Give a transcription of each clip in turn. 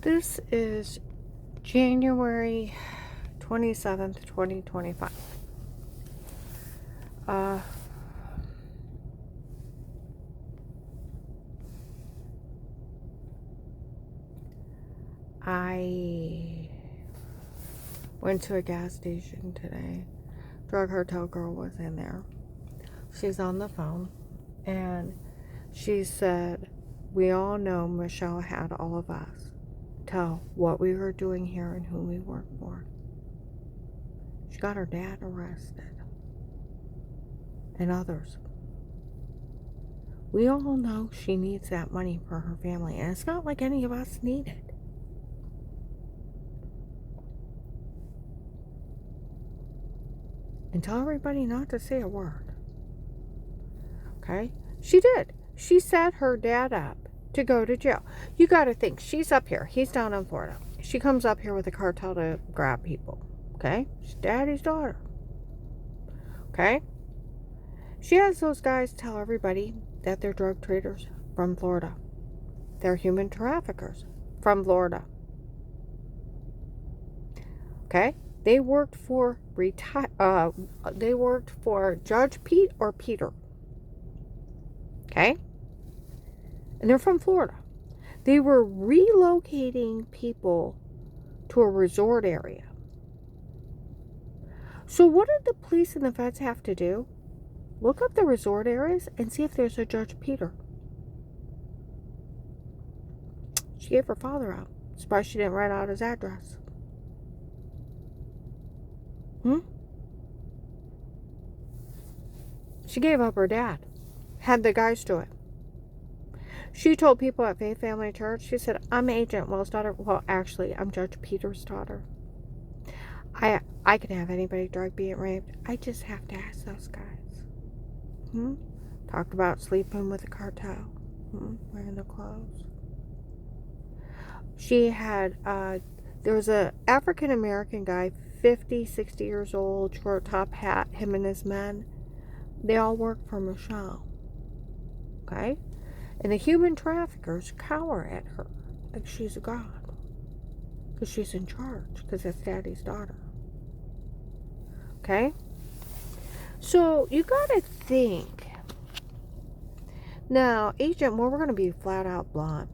This is January 27th, 2025. I went to a gas station today. Drug Cartel girl was in there. She's on the phone, and she said, "We all know Michelle had all of us tell what we were doing here and who we work for. She got her dad arrested and others. We all know she needs that money for her family, and it's not like any of us need it. And tell everybody not to say a word." Okay? She did. She set her dad up to go to jail. You got to think, she's up here. He's down in Florida. She comes up here with a cartel to grab people. Okay? She's daddy's daughter. Okay? She has those guys tell everybody that they're drug traders from Florida. They're human traffickers from Florida. Okay? They worked for Judge Pete or Peter. Okay? And they're from Florida. They were relocating people to a resort area. So what did the police and the feds have to do? Look up the resort areas and see if there's a Judge Peter. She gave her father out. Surprised she didn't write out his address. She gave up her dad. Had the guys do it. She told people at Faith Family Church, she said, "I'm Agent Will's daughter." Well, actually, I'm Judge Peter's daughter. I can have anybody drug being raped. I just have to ask those guys. Talked about sleeping with the cartel. Wearing the clothes. She had, there was a African American guy, 50, 60 years old, short top hat, him and his men. They all work for Michelle. Okay? And the human traffickers cower at her like she's a god. Because she's in charge. Because that's daddy's daughter. Okay? So, you gotta think. Now, Agent Moore, we're going to be flat out blunt.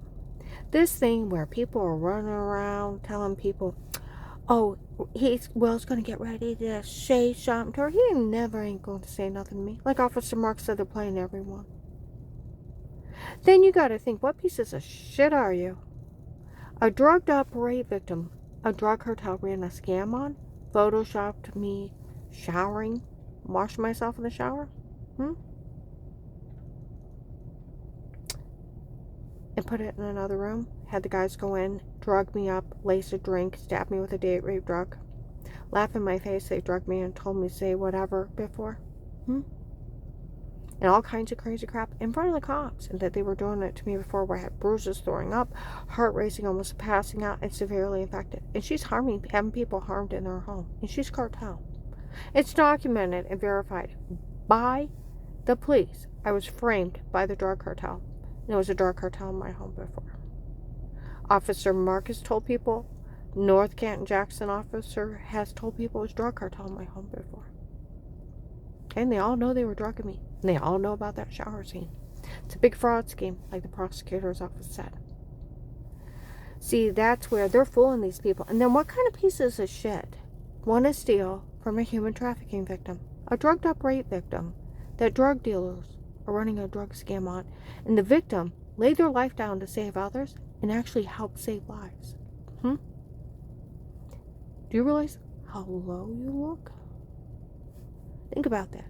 This thing where people are running around telling people, "Oh, Will's going to get ready to say something to her." He never ain't going to say nothing to me. Like Officer Mark said, they're playing everyone. Then you got to think, what pieces of shit are you? A drugged up rape victim a drug cartel ran a scam on, photoshopped me showering, washing myself in the shower, and put it in another room, had the guys go in, drug me up, lace a drink, stab me with a date rape drug, laugh in my face, they drugged me and told me to say whatever before, and all kinds of crazy crap in front of the cops, and that they were doing it to me before, where I had bruises, throwing up, heart racing, almost passing out, and severely infected. And she's having people harmed in their home, and she's cartel. It's documented and verified by the police. I was framed by the drug cartel. There was a drug cartel in my home before. Officer Marcus told people, North Canton Jackson officer has told people it was drug cartel in my home before. And they all know they were drugging me. And they all know about that shower scene. It's a big fraud scheme, like the prosecutor's office said. See, that's where they're fooling these people. And then what kind of pieces of shit want to steal from a human trafficking victim? A drugged up rape victim that drug dealers are running a drug scam on. And the victim laid their life down to save others and actually help save lives. Do you realize how low you look? Think about that.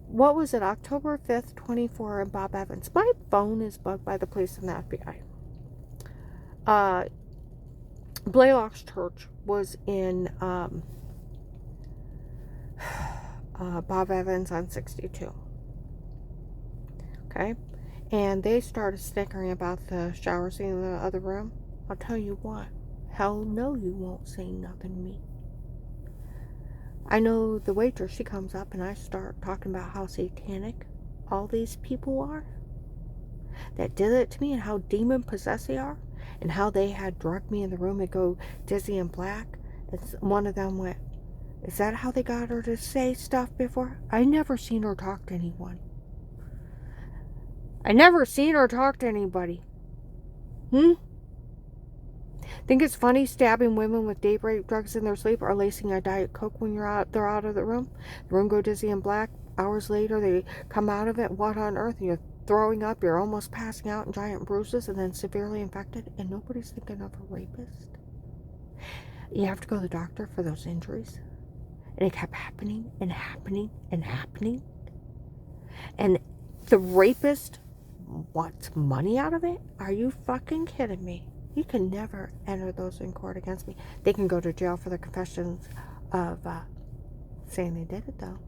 What was it, October 5th, 24 in Bob Evans? My phone is bugged by the police and the FBI. Blaylock's church was in Bob Evans on 62. Okay? And they started snickering about the shower scene in the other room. I'll tell you what. Hell no, you won't say nothing to me. I know the waitress, she comes up and I start talking about how satanic all these people are that did it to me and how demon possessed they are. and how they had drugged me in the room and go dizzy and black. And one of them went, is that how they got her to say stuff before? I never seen her talk to anyone. I never seen her talk to anybody. Think it's funny stabbing women with date rape drugs in their sleep or lacing a Diet Coke when they're out of the room? The room go dizzy and black. Hours later, they come out of it. What on earth? You're throwing up. You're almost passing out in giant bruises and then severely infected. And nobody's thinking of a rapist. You have to go to the doctor for those injuries. And it kept happening and happening and happening. And the rapist wants money out of it? Are you fucking kidding me? You can never enter those in court against me. They can go to jail for their confessions of saying they did it, though.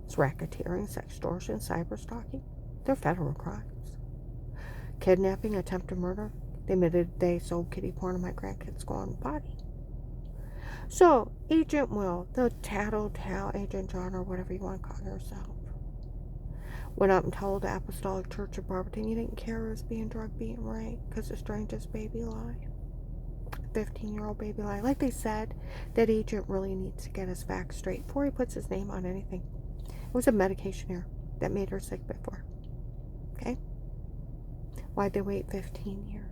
It's racketeering, sextortion, cyberstalking. They're federal crimes. Kidnapping, attempted murder. They admitted they sold kitty porn to my grandkids' gone body. So, Agent Will, the tattletale Agent John, or whatever you want to call yourself, went up and told the Apostolic Church of Barberton he didn't care as being drug, beaten, raped, because the strangest baby lie. 15-year-old baby lie. Like they said, that agent really needs to get his facts straight before he puts his name on anything. It was a medication error that made her sick before. Okay? Why'd they wait 15 years?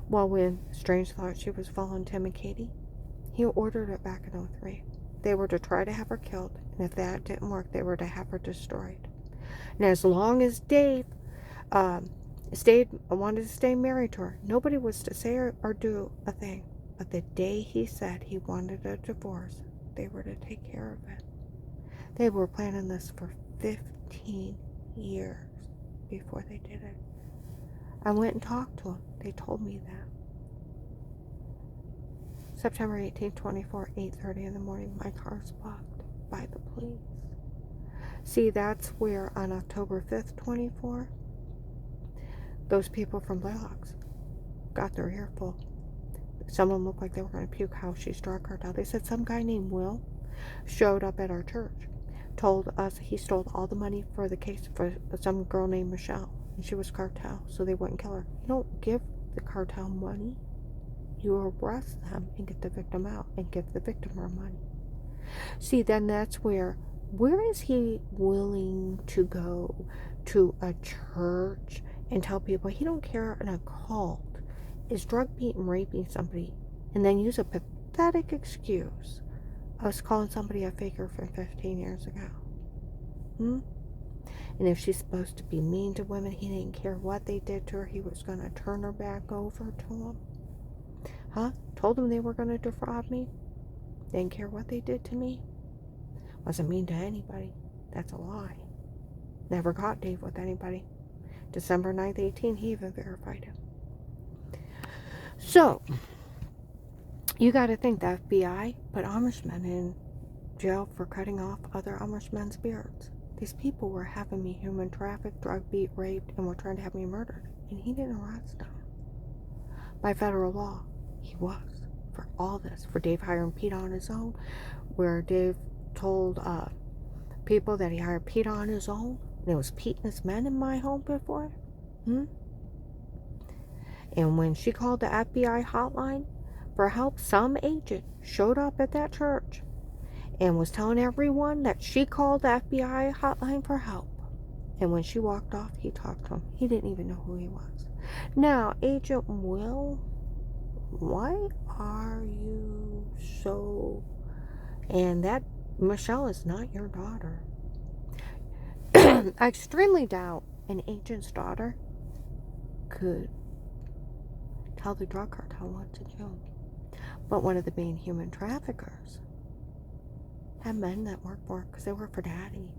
Well, when Strange thought she was following Tim and Katie, he ordered it back in 2003. They were to try to have her killed, and if that didn't work, they were to have her destroyed. And as long as Dave wanted to stay married to her, nobody was to say or do a thing. But the day he said he wanted a divorce, they were to take care of it. They were planning this for 15 years before they did it. I went and talked to them. They told me that. September 18, 24, 8:30 in the morning, my car's blocked by the police. See, that's where on October 5th, 24, those people from Blaylock's got their ear full. Some of them looked like they were going to puke how she struck her down. They said some guy named Will showed up at our church, told us he stole all the money for the case for some girl named Michelle, and she was cartel, so they wouldn't kill her. You don't give the cartel money. You arrest them and get the victim out and give the victim her money. See, then that's where is he willing to go to a church and tell people he don't care in a cult is drug beating, raping somebody, and then use a pathetic excuse of us calling somebody a faker from 15 years ago? And if she's supposed to be mean to women, he didn't care what they did to her. He was going to turn her back over to them. Told them they were going to defraud me. Didn't care what they did to me. Wasn't mean to anybody. That's a lie. Never caught Dave with anybody. December 9th, 18, he even verified it. So, you got to think the FBI put Amish men in jail for cutting off other Amish men's beards. These people were having me human trafficked, drug beat, raped, and were trying to have me murdered. And he didn't arrest them. By federal law, he was. For all this. For Dave hiring Pete on his own. Where Dave told people that he hired Pete on his own. And it was Pete and his men in my home before. And when she called the FBI hotline for help, some agent showed up at that church and was telling everyone that she called the FBI hotline for help. And when she walked off, he talked to him. He didn't even know who he was. Now, Agent Will, why are you so... And that Michelle is not your daughter. I extremely doubt an agent's daughter could tell the drug cartel what to do. But one of the main human traffickers had men that work for her because they work for Daddy.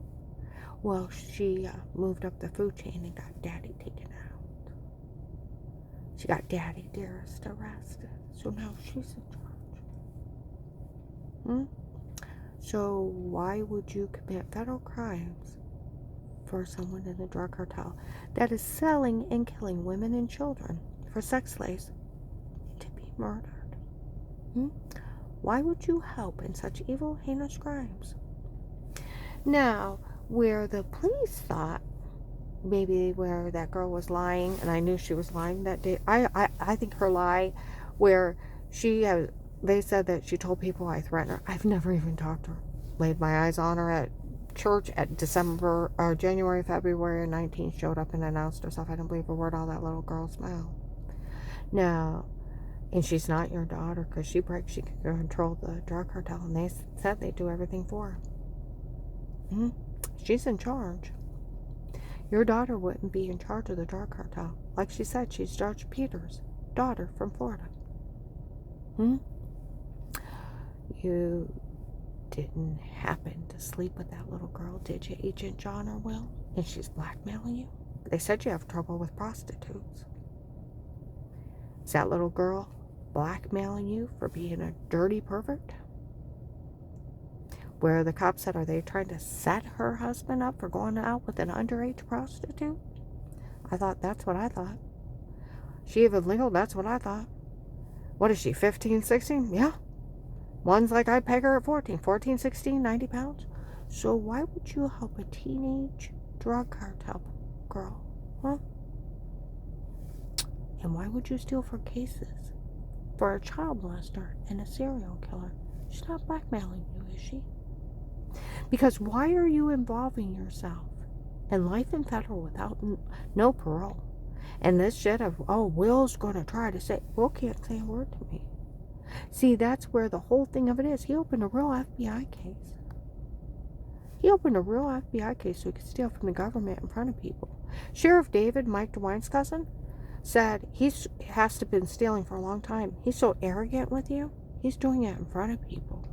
Well, she moved up the food chain and got Daddy taken out. She got Daddy Dearest arrested. So now she's in charge. So why would you commit federal crimes for someone in the drug cartel that is selling and killing women and children for sex slaves to be murdered? Why would you help in such evil, heinous crimes? Now, where the police thought maybe where that girl was lying, and I knew she was lying that day. I think her lie where they said that she told people I threatened her. I've never even talked to her. Laid my eyes on her at church at January, February 19th, showed up and announced herself. I didn't believe a word out of that little girl's mouth. Now, and she's not your daughter because she can control the drug cartel, and they said they do everything for her. She's in charge. Your daughter wouldn't be in charge of the drug cartel. Like she said, she's Judge Peters' daughter from Florida. You didn't happen to sleep with that little girl, did you, Agent John or Will? And she's blackmailing you? They said you have trouble with prostitutes. Is that little girl blackmailing you for being a dirty pervert? Where the cops said, are they trying to set her husband up for going out with an underage prostitute? That's what I thought. She even legal? That's what I thought. What is she, 15, 16? Yeah. One's like I peg her at 14, 16, 90 pounds. So why would you help a teenage drug cartel girl? Huh? And why would you steal for cases for a child molester and a serial killer? She's not blackmailing you, is she? Because why are you involving yourself in life in federal without no parole? And this shit of, Will's going to try to say, Will can't say a word to me. See, that's where the whole thing of it is. He opened a real FBI case. He opened a real FBI case so he could steal from the government in front of people. Sheriff David, Mike DeWine's cousin, said he has to have been stealing for a long time. He's so arrogant with you. He's doing it in front of people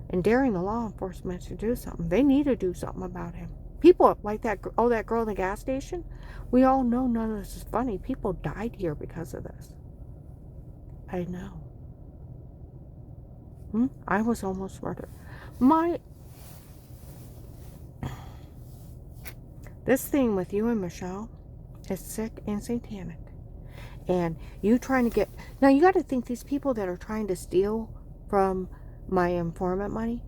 and daring the law enforcement to do something. They need to do something about him. People like that girl in the gas station, we all know none of this is funny. People died here because of this. I know. I was almost murdered. This thing with you and Michelle is sick and satanic. And you trying to get... Now, you got to think these people that are trying to steal from my informant money,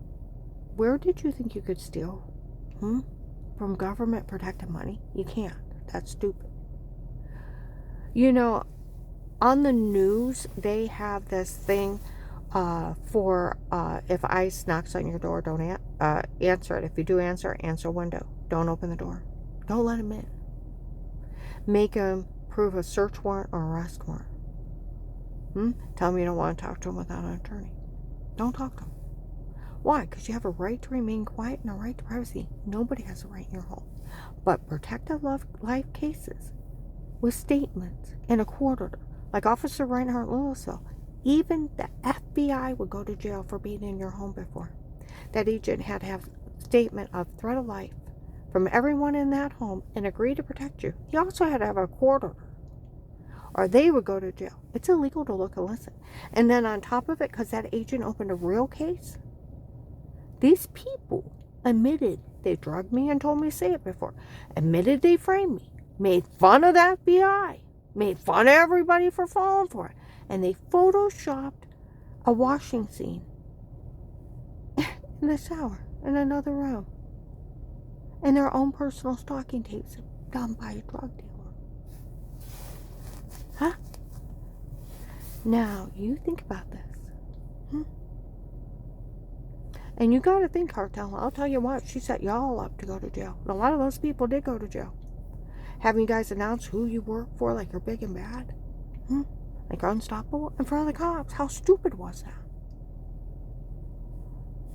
where did you think you could steal? From government protected money? You can't. That's stupid. You know, on the news, they have this thing for if ICE knocks on your door, don't answer it. If you do answer window. Don't open the door. Don't let them in. Make them prove a search warrant or arrest warrant. Tell them you don't want to talk to them without an attorney. Don't talk to them. Why? Because you have a right to remain quiet and a right to privacy. Nobody has a right in your home. But protective life cases with statements in a court order, like Officer Reinhardt Louisville, even the FBI would go to jail for being in your home before. That agent had to have a statement of threat of life from everyone in that home and agree to protect you. He also had to have a court order, or they would go to jail. It's illegal to look and listen. And then on top of it, because that agent opened a real case, these people admitted they drugged me and told me to say it before, admitted they framed me, made fun of the FBI, made fun of everybody for falling for it, and they photoshopped a washing scene in the shower in another room, and their own personal stalking tapes done by a drug dealer. Huh? Now, you think about this. And you got to think, cartel. I'll tell you what, she set y'all up to go to jail. And a lot of those people did go to jail. Having you guys announce who you work for like you're big and bad. Like you're unstoppable in front of the cops. How stupid was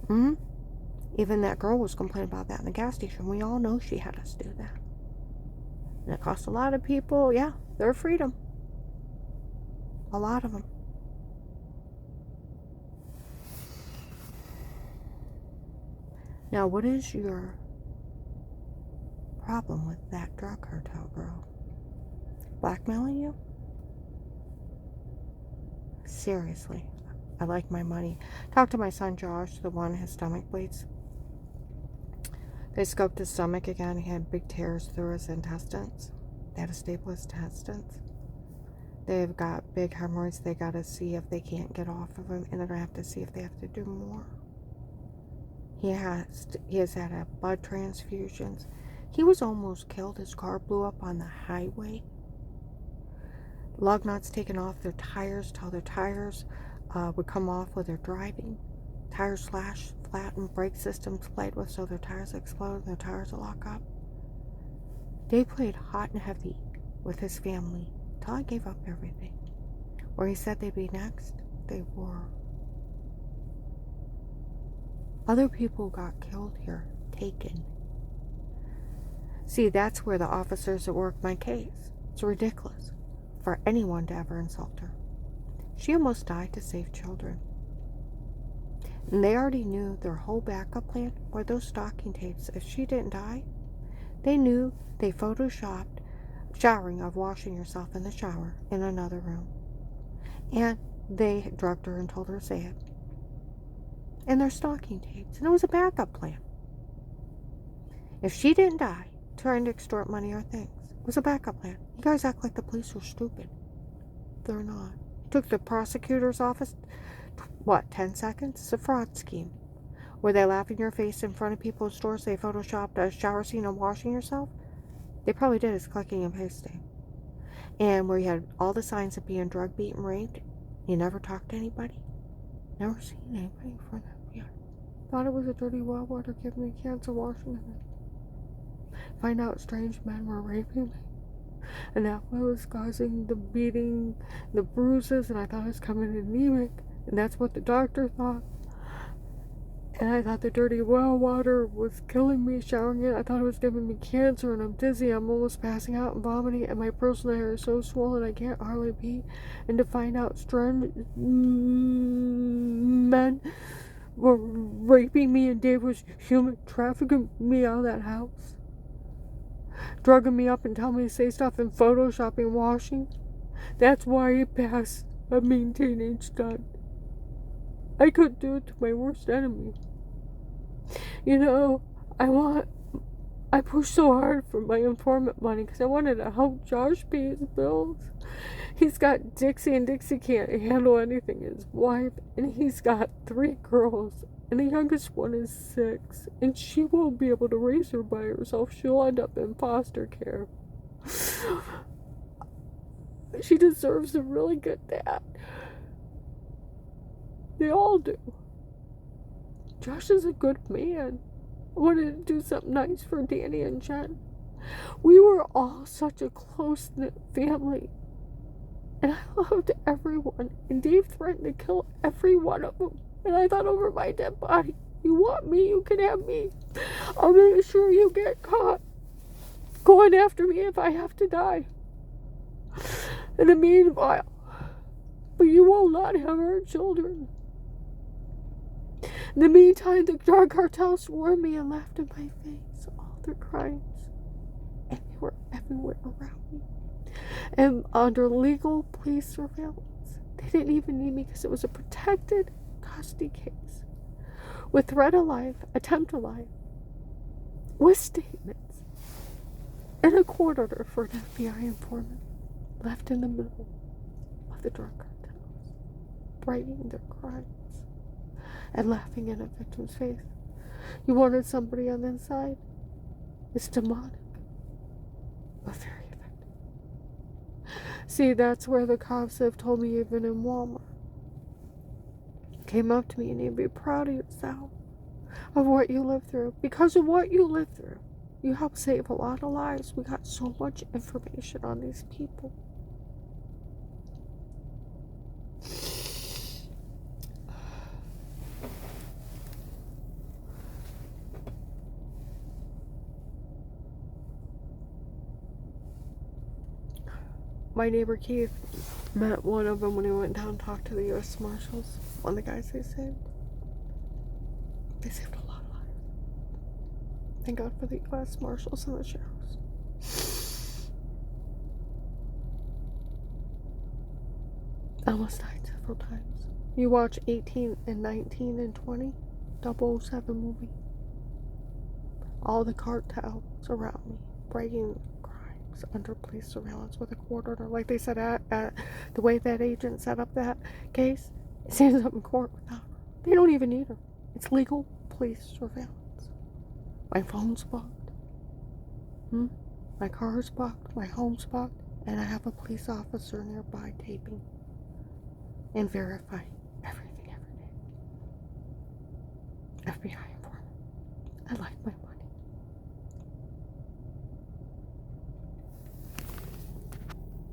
that? Even that girl was complaining about that in the gas station. We all know she had us do that. And it cost a lot of people, their freedom. A lot of them. Now, what is your problem with that drug cartel girl? Blackmailing you? Seriously. I like my money. Talk to my son Josh, the one his stomach bleeds. They scoped his stomach again. He had big tears through his intestines. They had to staple his intestines. They've got big hemorrhoids. They got to see if they can't get off of him, and they're going to have to see if they have to do more. He has had blood transfusions. He was almost killed. His car blew up on the highway. Lug nuts taken off their tires till their tires would come off while they're driving. Tires slashed, flattened, brake systems played with so their tires explode and their tires would lock up. Dave played hot and heavy with his family till I gave up everything. Where he said they'd be next, they were. Other people got killed here, taken. See, that's where the officers that worked my case. It's ridiculous for anyone to ever insult her. She almost died to save children. And they already knew their whole backup plan were those stocking tapes. If she didn't die, they knew they photoshopped showering of washing yourself in the shower in another room. And they drugged her and told her to say it. And their stocking tapes. And it was a backup plan. If she didn't die trying to extort money or things, it was a backup plan. You guys act like the police were stupid. They're not. It took the prosecutor's office, 10 seconds? It's a fraud scheme. Where they laugh in your face in front of people in stores, they photoshopped a shower scene of washing yourself. They probably did is clicking and pasting. And where you had all the signs of being drug, beat, and raped, you never talked to anybody. Never seen anybody for that. Yeah. Thought it was a dirty well water giving me cancer washing in it. Find out strange men were raping me. And that was causing the beating, the bruises, and I thought I was coming anemic. And that's what the doctor thought. And I thought the dirty well water was killing me, showering it. I thought it was giving me cancer, and I'm dizzy. I'm almost passing out and vomiting, and my personal hair is so swollen I can't hardly pee. And to find out strange men were raping me, and Dave was human trafficking me out of that house, drugging me up and telling me to say stuff and photoshopping washing. That's why he passed a mean teenage son. I couldn't do it to my worst enemy. You know, I pushed so hard for my informant money because I wanted to help Josh pay his bills. He's got Dixie, and Dixie can't handle anything, his wife, and he's got 3 girls, and the youngest one is 6, and she won't be able to raise her by herself. She'll end up in foster care. She deserves a really good dad. They all do. Josh is a good man. I wanted to do something nice for Danny and Jen. We were all such a close-knit family. And I loved everyone. And Dave threatened to kill every one of them. And I thought over my dead body, you want me, you can have me. I'll make sure you get caught going after me if I have to die. In the meanwhile, but you will not have our children. In the meantime, the drug cartels warned me and laughed in my face all their crimes. And they were everywhere around me. And under legal police surveillance. They didn't even need me because it was a protected custody case. With threat of life, attempt of life. With statements. And a court order for an FBI informant. Left in the middle of the drug cartels. Writing their crimes. And laughing in a victim's face. You wanted somebody on the inside? It's demonic. But very effective. See, that's where the cops have told me, even in Walmart. Came up to me and you'd be proud of yourself. Of what you lived through. Because of what you lived through. You helped save a lot of lives. We got so much information on these people. My neighbor Keith met one of them when he went down and talked to the U.S. Marshals. One of the guys they saved. They saved a lot of lives. Thank God for the U.S. Marshals and the sheriffs. I almost died several times. You watch 18 and 19 and 20, 007 movie. All the cartels around me, breaking under police surveillance with a court order, like they said at the way that agent set up that case. It ends up in court without her. They don't even need her. It's legal police surveillance. My phone's blocked. My car is blocked, my home's blocked, and I have a police officer nearby taping and verifying everything every day. FBI informant. I like my